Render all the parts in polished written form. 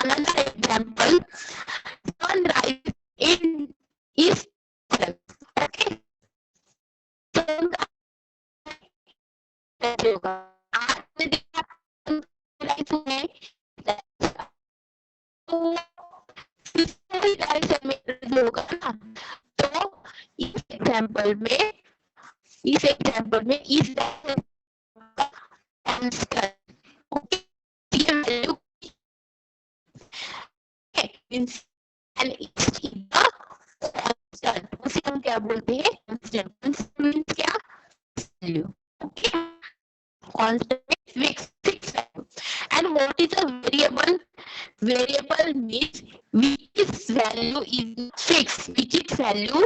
another example, John rice in East. Okay, John का कैसे होगा? आज में देखा राइस में तो राइस में होगा ना, तो इस एग्जांपल में इस आंसर ओके, ये value means and it's constant, उसे हम क्या बोलते हैं? कांस्टेंट। कांस्टेंट मींस क्या? Value. Okay, constant fix value. And what is a variable? Variable means which value is fixed, which value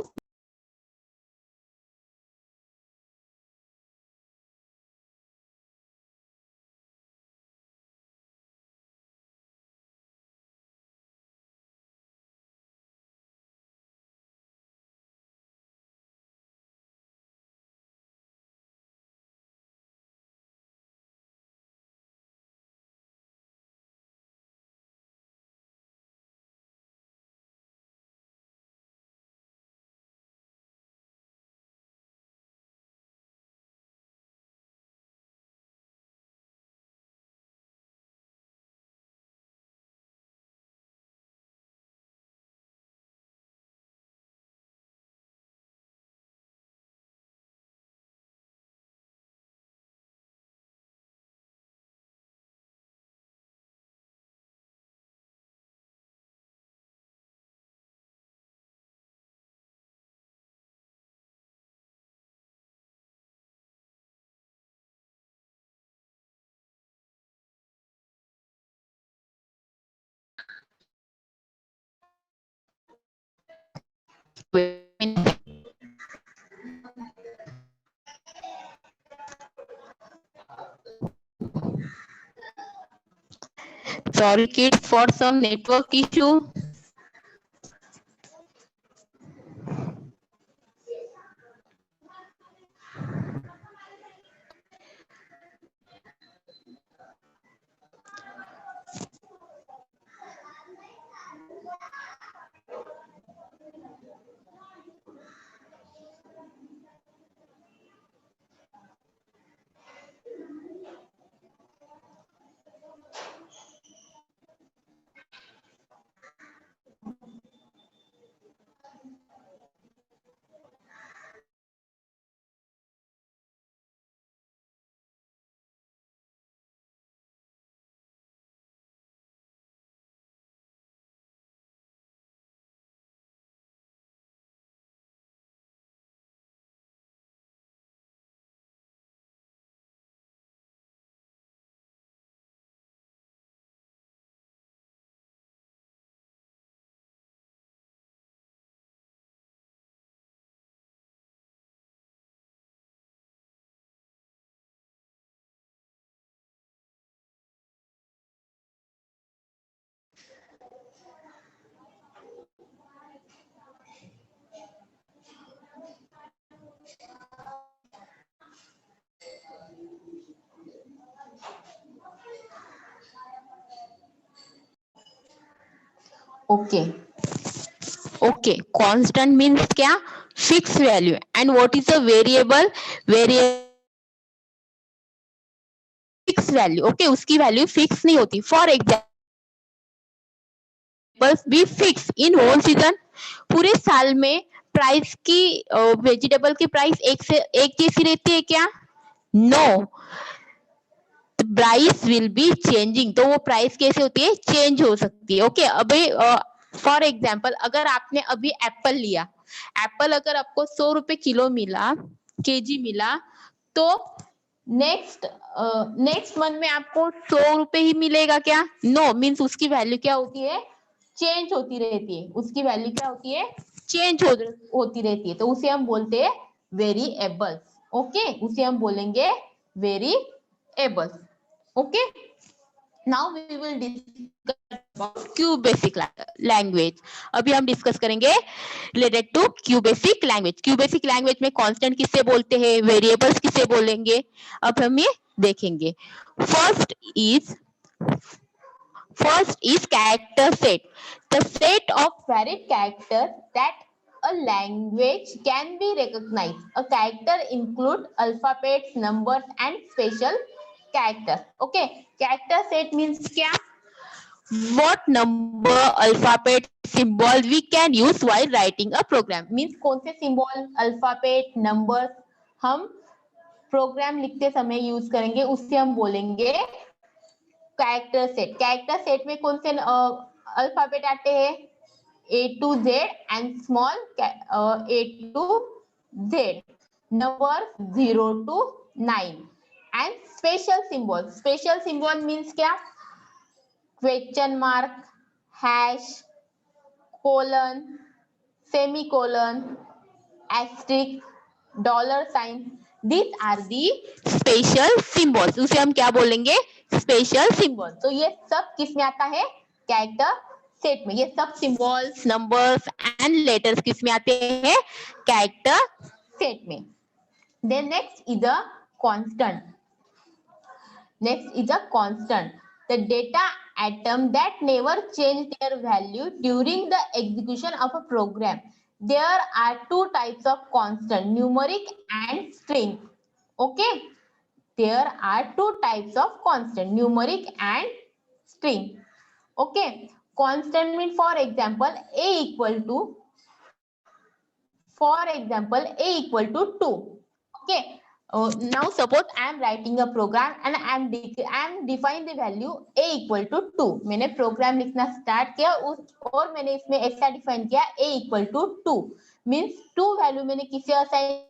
sorry kids for some network issue. Okay, constant means क्या? Fixed value. And what is a variable? Variable fixed value. Okay, उसकी value fix नहीं होती. For example, भी fix in whole season, पूरे साल में price की vegetable की प्राइस एक जैसी रहती है क्या? No. Price will be changing, तो वो प्राइस कैसे होती है? चेंज हो सकती है। ओके, अभी फॉर एग्जाम्पल अगर आपने अभी एप्पल लिया, एप्पल अगर आपको 100 रुपए किलो मिला, केजी मिला, तो नेक्स्ट मंथ में आपको 100 रुपए ही मिलेगा क्या? नो, मीन्स उसकी वैल्यू क्या होती है? चेंज होती रहती है। उसकी वैल्यू क्या होती है? चेंज होती रहती है। तो उसे हम बोलते हैं वेरिएबल्स। ओके, उसे हम बोलेंगे variables. Okay, now we will discuss about QBasic language. अभी हम डिस्कस करेंगे related to QBasic language. QBasic language में constant किसे बोलते हैं, variables किसे बोलेंगे, अब हम ये देखेंगे. First is character set. The set of varied characters that a language can be recognized. A character include alphabets, numbers, and special characters. Okay, character set means क्या? What number, alphabet, symbol we can use while writing a program. Means कौन से symbol, alphabet, numbers हम programme लिखते समय use करेंगे, उससे हम बोलेंगे कैरेक्टर सेट. कैरेक्टर सेट में कौन से अल्फाबेट आते हैं? A to Z and small a to Z. Numbers 0 to 9 and special symbol. Special symbol means क्या? Question mark, hash, colon, semicolon, asterisk, dollar sign. This are the special symbols. उसे हम क्या बोलेंगे? Special symbol. तो ये सब किस में आता है? कैरेक्टर सेट में. ये सब सिंबल्स, नंबर्स एंड लेटर्स किस में आते हैं? कैरेक्टर सेट में. Then next is a constant. Next is a constant. The data atom that never change their value during the execution of a program. There are two types of constant, numeric and string. Okay. There are two types of constant, numeric and string. Okay. Constant means for example a equal to 2. Okay. Now suppose I am writing a program and I am define the value a equal to 2. मैंने programme लिखना start किया और मैंने इसमें ऐसा define किया a equal to 2. Means 2 value मैंने किसे असाइन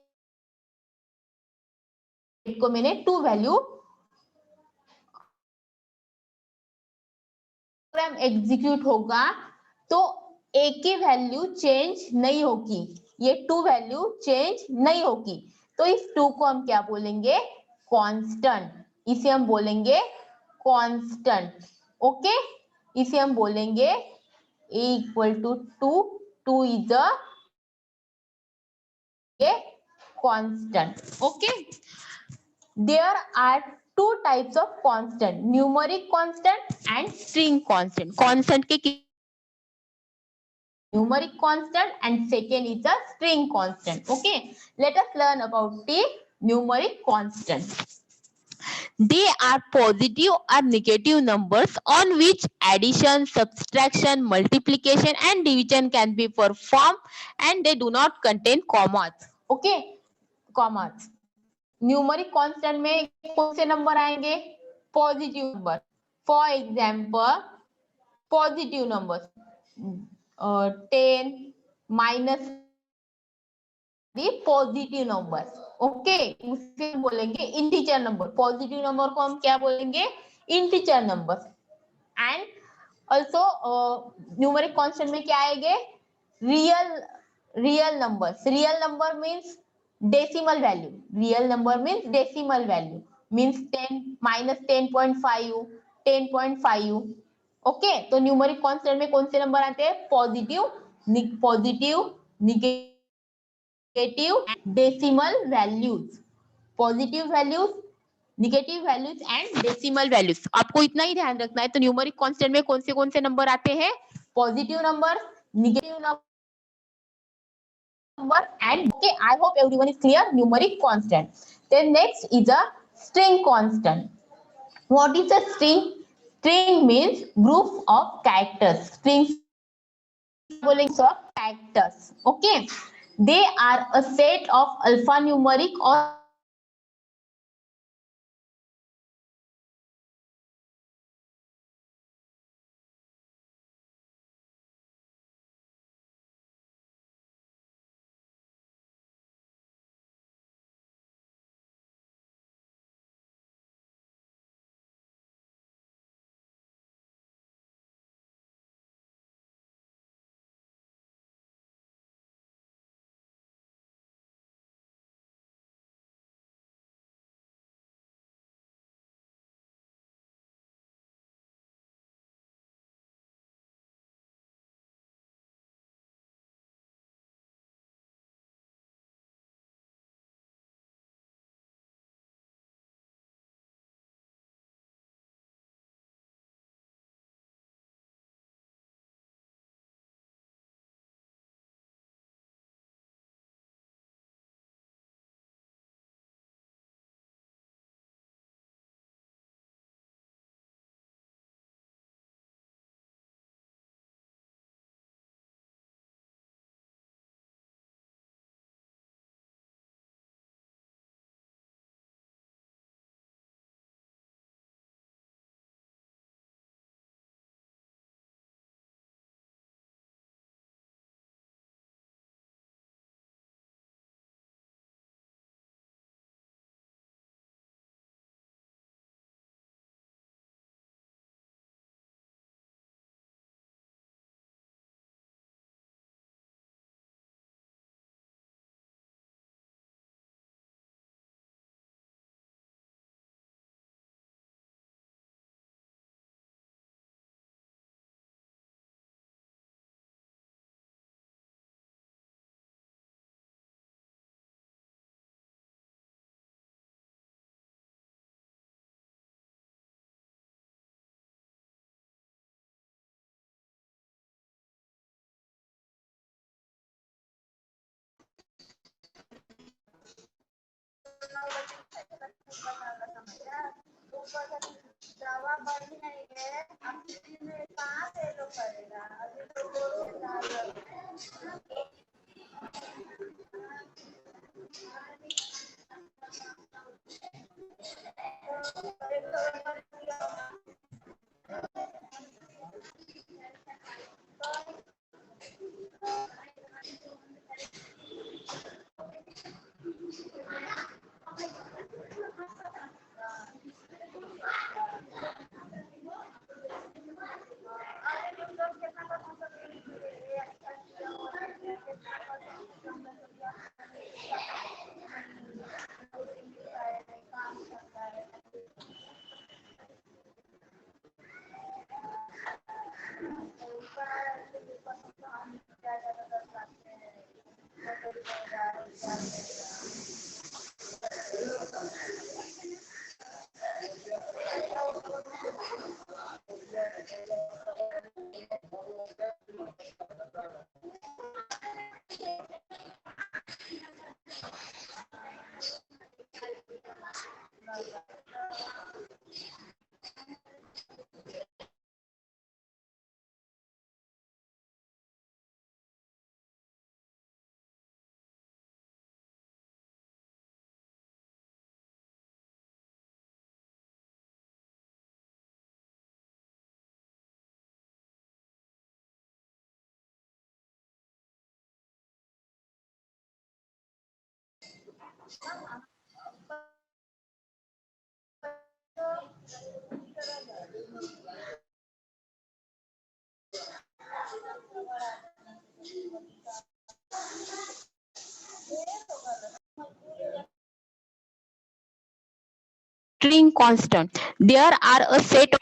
को मैंने 2 वैल्यू. प्रोग्राम एग्जीक्यूट होगा तो a की वैल्यू चेंज नहीं होगी, ये 2 वैल्यू चेंज नहीं होगी. तो इस 2 को हम क्या बोलेंगे? कांस्टेंट. इसे हम बोलेंगे कांस्टेंट. ओके. इसे हम बोलेंगे a equal to 2. 2 is a constant. Okay. There are two types of constant, numeric constant and string constant. Constant के numeric constant and second is a string constant. Okay, let us learn about the numeric constant. They are positive or negative numbers on which addition, subtraction, multiplication and division can be performed and they do not contain commas. Okay, commas. Numeric constant में कौन से number आएंगे? Positive number. For example positive number 10 minus the positive number. Okay. उसे बोलेंगे integer number. Positive number को हम क्या बोलेंगे? Integer number. And also numeric constant में क्या आएंगे? Real numbers. Real number means decimal value. Real number means decimal value. Means 10 minus 10.5, 10.5. Okay. तो न्यूमरिक कांस्टेंट में कौन से नंबर आते हैं? Positive, negative, decimal values. Positive values, negative values and decimal values. आपको इतना ही ध्यान रखना है. तो न्यूमरिक कांस्टेंट में कौन से नंबर आते हैं? Positive number, negative number and okay, I hope everyone is clear. Numeric constant. Then next is a string constant. What is a string? String means group of characters. Strings of characters. Okay, they are a set of alphanumeric or String constant. There are a set of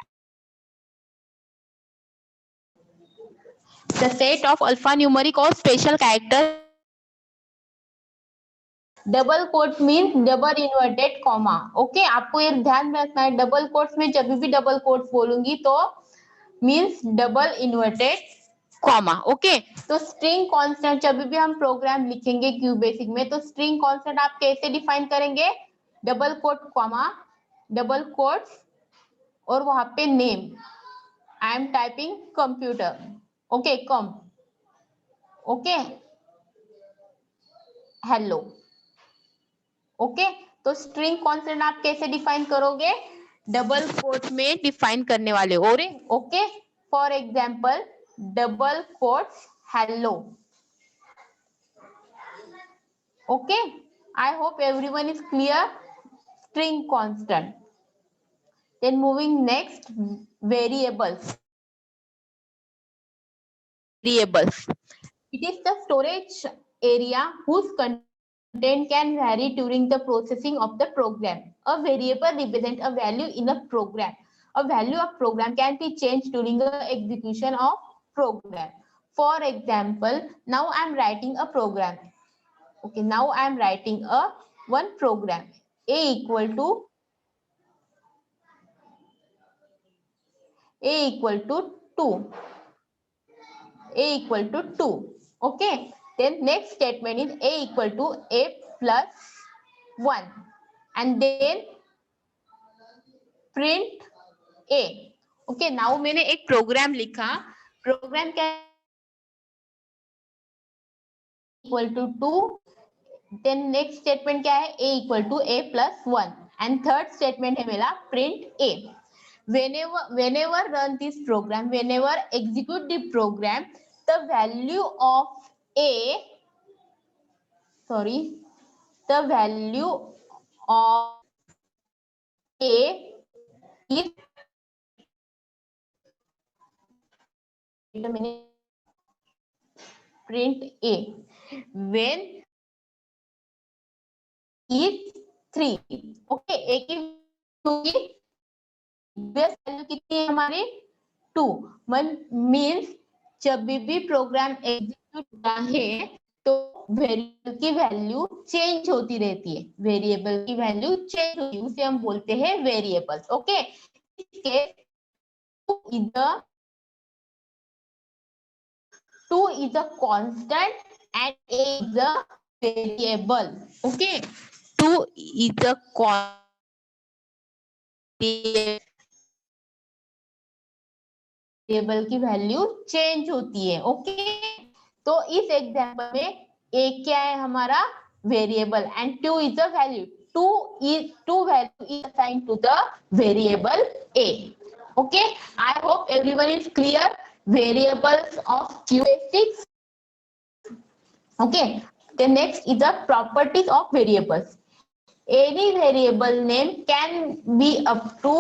the set of alphanumeric or special characters. Double quote means double inverted comma. Okay, आपको ये ध्यान में रखना है, double quotes में जब भी double quotes बोलूंगी तो means double inverted comma. Okay, तो स्ट्रिंग कांस्टेंट जब भी हम प्रोग्राम लिखेंगे क्यू बेसिक में तो स्ट्रिंग कांस्टेंट आप कैसे डिफाइन करेंगे? Double coat comma, double quotes और वहां पे name. I am typing computer. Okay, come. Okay, hello. Okay, तो स्ट्रिंग कांस्टेंट आप कैसे डिफाइन करोगे? डबल कोट में डिफाइन करने वाले. और okay, for example double quotes hello. Okay, I hope everyone is clear. String constant. Then moving next, variables. Variables. It is the storage area whose content can vary during the processing of the program. A variable represents a value in a program. A value of program can be changed during the execution of program. For example, now I am writing a program. Okay, now I am writing a one program. A equal to 2. A equal to 2. Okay, then next statement is A equal to A plus 1 and then print A. Okay, now मैंने एक programme लिखा. Programme क्या? equal to 2. then next statement क्या है? A equal to A plus 1 and third statement है मेरा print A. whenever run this program, whenever execute the program, the value of A, the value of A is print A when is 3. Okay, A की value कितनी है हमारी? 2. Means जब भी program execute होता है तो वेरिएबल की वैल्यू चेंज होती रहती है. वेरिएबल की वैल्यू चेंज होती है, उसे हम बोलते हैं वेरिएबल्स. ओके, इसके 2 is a constant and A is a variable. Okay, 2 is a variable की वैल्यू चेंज होती है। ओके, तो इस एग्जांपल में ए क्या है हमारा variable and 2 is the value. 2 value is assigned to the variable a. Okay, I hope everyone is clear variables of QSTIC. Okay, the next is the properties of variables. Any variable name can be up to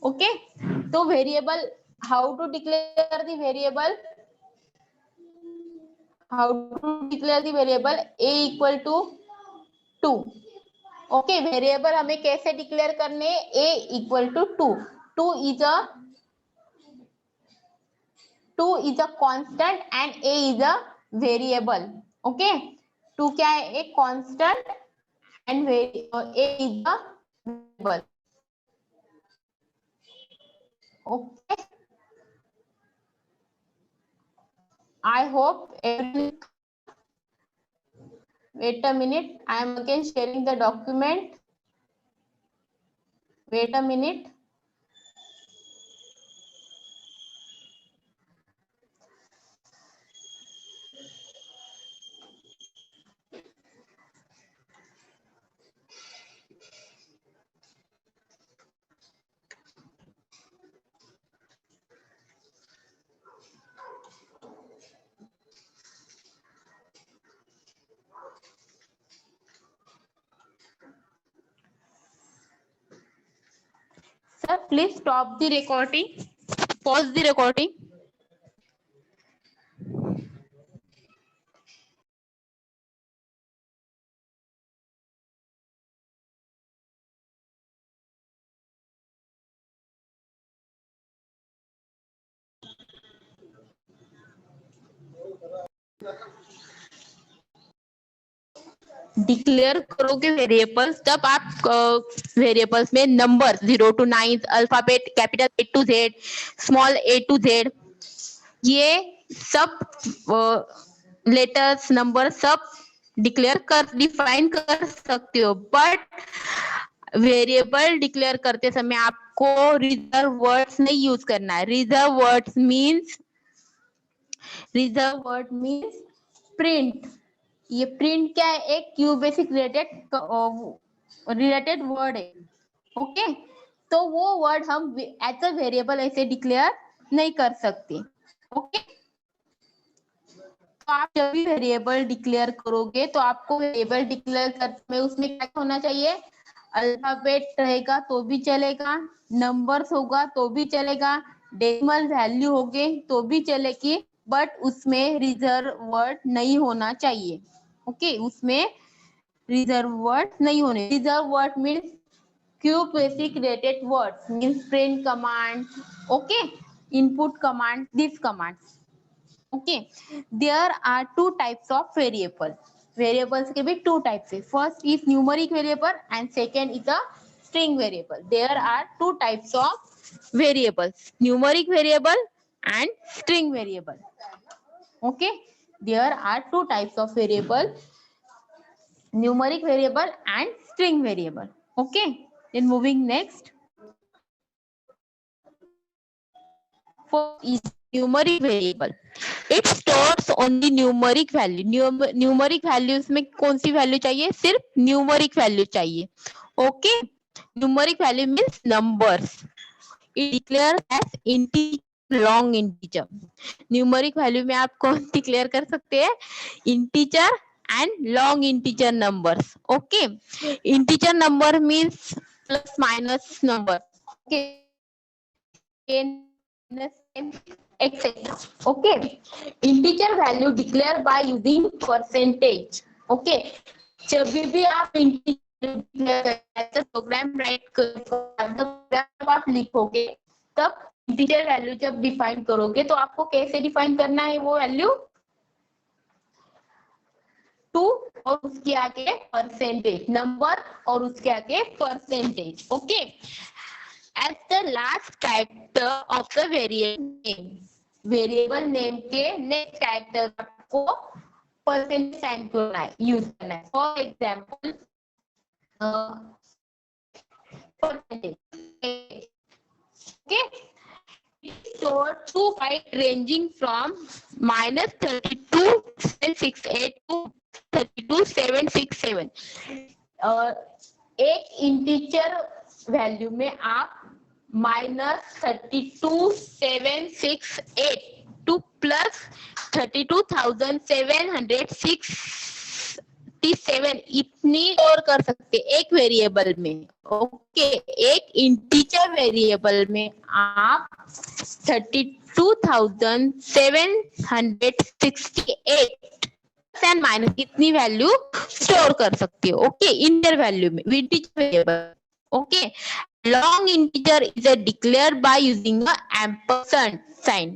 okay, तो variable how to declare the variable, how to declare the variable a equal to 2। Okay, variable हमें कैसे declare करने, a equal to 2। 2 is a constant and a is a variable. Okay, 2 क्या है, एक constant and a is a variable. Okay, I hope everyone. Wait a minute. I am again sharing the document. Wait a minute. please stop the recording, pause the recording. Declare करोगे variables, तब आप variables में number 0 to 9 alphabet capital A to Z, small A to Z, ये सब letters number सब declare कर define कर सकते हो। बट वेरिएबल डिक्लेयर करते समय आपको रिजर्व वर्ड्स नहीं यूज करना है। Reserve word means print. ये प्रिंट क्या है? एक क्यू बेसिक रिलेटेड वर्ड है। ओके, तो वो वर्ड हम एज अ वेरिएबल ऐसे डिक्लेयर नहीं कर सकते। ओके, तो आप जब भी वेरिएबल डिक्लेयर करोगे तो आपको वेरिएबल डिक्लेयर करते उसमें क्या होना चाहिए? अल्फाबेट रहेगा तो भी चलेगा, नंबर्स होगा तो भी चलेगा, डेसिमल वैल्यू होगे तो भी चलेगी, बट उसमें रिजर्व वर्ड नहीं होना चाहिए। ओके, उसमें रिजर्व वर्ड नहीं होने। Reserve word means Q basic related words means print command, okay, input command, this command. Okay, there are two types of variable. Variables के भी two types है. First is numeric variable and second is a string variable. There are two types of variables: numeric variable and string variable. Okay, there are two types of variable: numeric variable and string variable. Okay, then moving next. First is numeric variable. It stores only numeric value. Numeric values में कौन सी value चाहिए? सिर्फ numeric value चाहिए। Okay, numeric value means numbers. It declare as integer, long integer. Numeric value में आप कौन declare कर सकते हैं? Integer and long integer numbers. Okay, integer number means plus minus number, okay, etc. Okay, integer value declared by using percentage. Okay, जब भी आप integer programme right programme आप लिखोगे तब इंटीजर वैल्यू जब डिफाइन करोगे तो आपको कैसे डिफाइन करना है वो वैल्यू? 2 और उसके आगे परसेंटेज नंबर और उसके आगे percentage. Okay, as the last character of the variable name, variable name के नेक्स्ट कैरेक्टर को परसेंटेज साइन करना है, यूज करना है। For example percentage, okay, store 2 byte ranging from -32,768 to 32,767। एक इंटीजर वैल्यू में आप -32,768 टू प्लस 32,767 इतनी और कर सकते एक वेरिएबल में। ओके, एक इंटीजर वेरिएबल में आप 32,768 एंड माइनस इतनी वैल्यू स्टोर कर सकते हो। ओके, इंटीजर वैल्यू में integer variable. Okay, long integer is a declared by using a ampersand sign.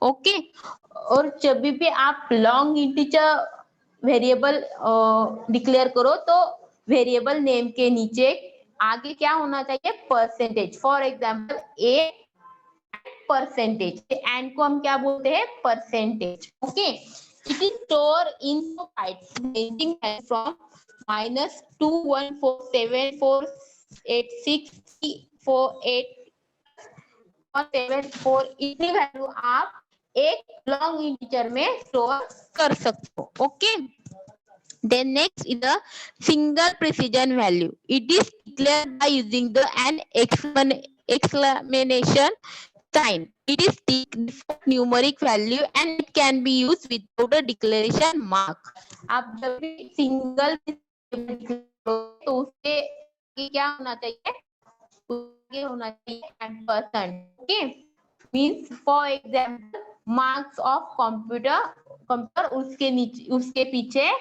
Okay, और जब भी आप लॉन्ग इंटीजर वेरिएबल डिक्लेयर करो तो वेरिएबल नेम के नीचे आगे क्या होना चाहिए? Percentage. For example a percentage, and को हम क्या बोलते हैं? Percentage. Okay, it is store in bytes ranging from -214748648 इतनी वैल्यू आप एक लॉन्ग इंटीजर में स्टोर कर सकते हो। Okay, then next is the single precision value. It is declared by using the an exclamation sign. It is default numeric value and it can be used without a declaration mark. आप जब भी single तो उसके क्या होना चाहिए? उसके होना चाहिए ampersand. Okay, means for example marks of computer उसके नीचे उसके पीछे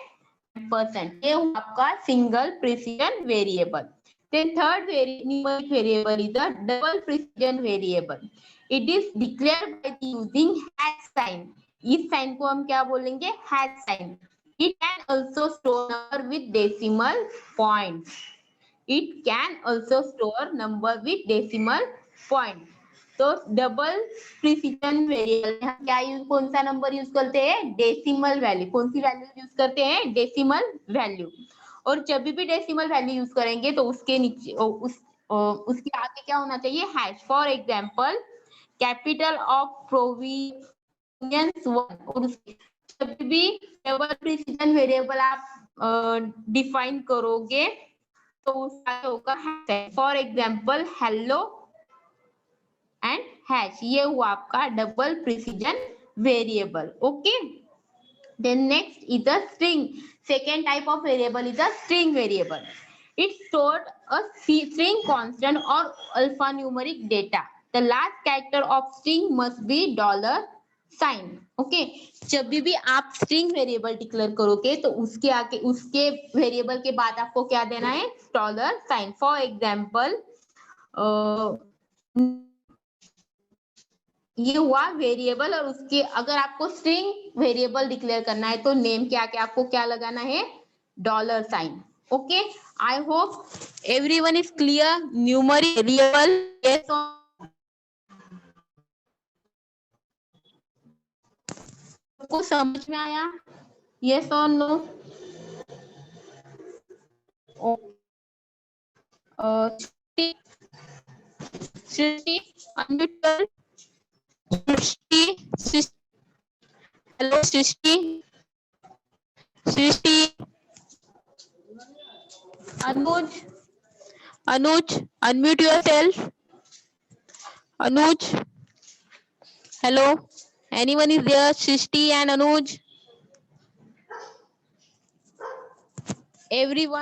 परसेंट, ये आपका single precision variable. Then third numeric variable is the double precision variable. It is declared by using hash sign. इस साइन को हम क्या बोलेंगे? Hash sign. It can also store number with decimal points. It can also store number with decimal point. तो double precision variable में हम क्या कौन सा नंबर यूज करते हैं? Decimal value. कौन सी वैल्यू यूज करते हैं? Decimal value. और जब भी डेसिमल वैल्यू यूज करेंगे तो उसके नीचे उसके आगे क्या होना चाहिए? Hash. For example capital of provisions 1, और जब भी डबल प्रिसिजन वेरिएबल आप डिफाइन करोगे तो उसका होगा hash. For example hello and hash, ये हुआ आपका double precision variable. Okay, then next is the string. Second type of variable is the string variable. It stored a string constant or alphanumeric data. The last character of string must be $sign. Okay, जब भी आप string variable declare करोगे तो उसके आगे उसके variable के बाद आपको क्या देना है? $sign. For example, ये हुआ वेरिएबल, और उसके अगर आपको स्ट्रिंग वेरिएबल डिक्लेयर करना है तो नेम के आगे आपको क्या लगाना है? $sign. Okay, I hope everyone is clear. Numeric variable, yes को समझ में आया? यस और नो? सृष्टि अनम्यूट कर। सृष्टि, hello Srishti, Srishti, Anuj, Anuj unmute yourself. Anuj, hello, anyone is there? Srishti and Anuj, everyone.